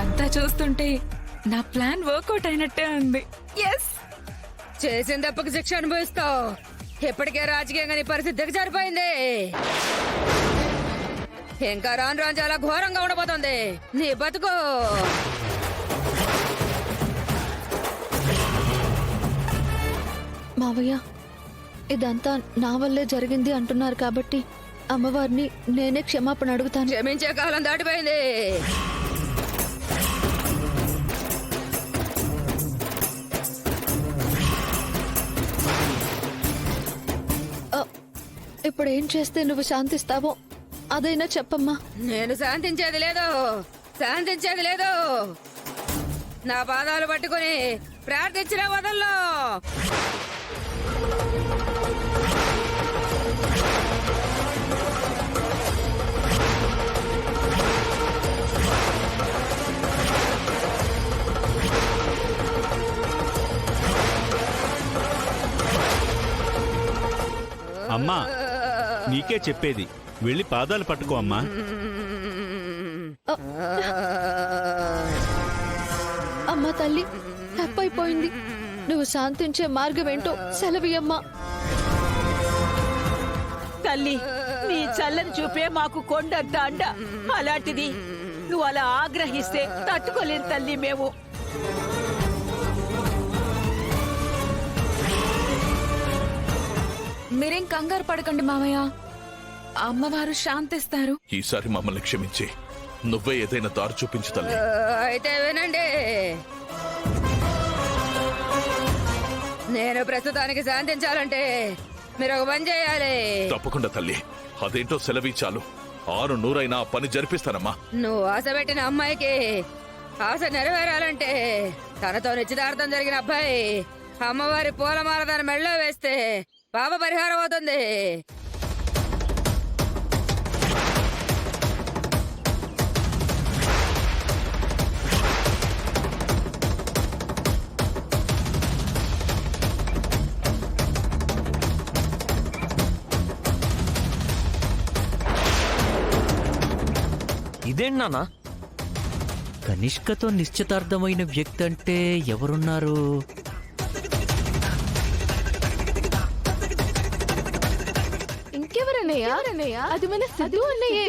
ఇదంతా చూస్తుంటే నా ప్లాన్ వర్కౌట్ అయినట్టే ఉంది. ఎస్, చేసిన తప్పకి శిక్ష అనుభవిస్తావు. ఇప్పటికే రాజకీయంగా నీ పరిస్థితి దిగజారిపోయింది. ఇంకా రాను రాను చాలా ఘోరంగా ఉండబోతోంది నీ బతుకు. మావయ్య, ఇదంతా నా వల్లే జరిగింది అంటున్నారు కాబట్టి అమ్మవారిని నేనే క్షమాపణ అడుగుతాను. క్షమించే కాలం దాటిపోయింది. ఇప్పుడు ఏం చేస్తే నువ్వు శాంతిస్తావో అదైనా చెప్పమ్మా. నేను శాంతించేది లేదు, శాంతించేది లేదు. నా పాదాలు పట్టుకుని ప్రార్థించిన వదల్లో. అమ్మా, నీకే చెప్పేది, వెళ్ళి పాదాలు పట్టుకో అమ్మా. అమ్మా తల్లి, తప్పైపోయింది. నువ్వు శాంతించే మార్గం ఏంటో సెలవియమ్మా. తల్లి, నీ చల్లని చూపే మాకు కొండంత అండ. అలాంటిది నువ్వు అలా ఆగ్రహిస్తే తట్టుకోలేని తల్లి మేము. మీరేం కంగారు పడకండి మావయ్య, అమ్మవారు శాంతిస్తారు. ఈసారి మమ్మల్ని క్షమించి నువ్వే ఏదైనా దారి చూపించు తల్లి. అయితే వినండి, నేను ప్రస్తుతానికి శాంతించాలంటే మీరు ఒక పని చేయాలి. తప్పకుండా తల్లి, అదేంటో సెలవి చాలు. 600 ఆ పని జరిపిస్తానమ్మా. నువ్వు ఆశ పెట్టిన అమ్మాయికి ఆశ నెరవేరాలంటే తనతో నిశ్చితార్థం జరిగిన అబ్బాయి అమ్మవారి పూలమాల తన మెళ్ళో వేస్తే పాప పరిహారం అవుతుంది. ఇదేంటి నాన్న, కనిష్కతో నిశ్చితార్థమైన వ్యక్తి అంటే ఎవరున్నారు? ఇంకెవరన్నయ్యా? అది మన సిద్ధు అన్నయ్యే.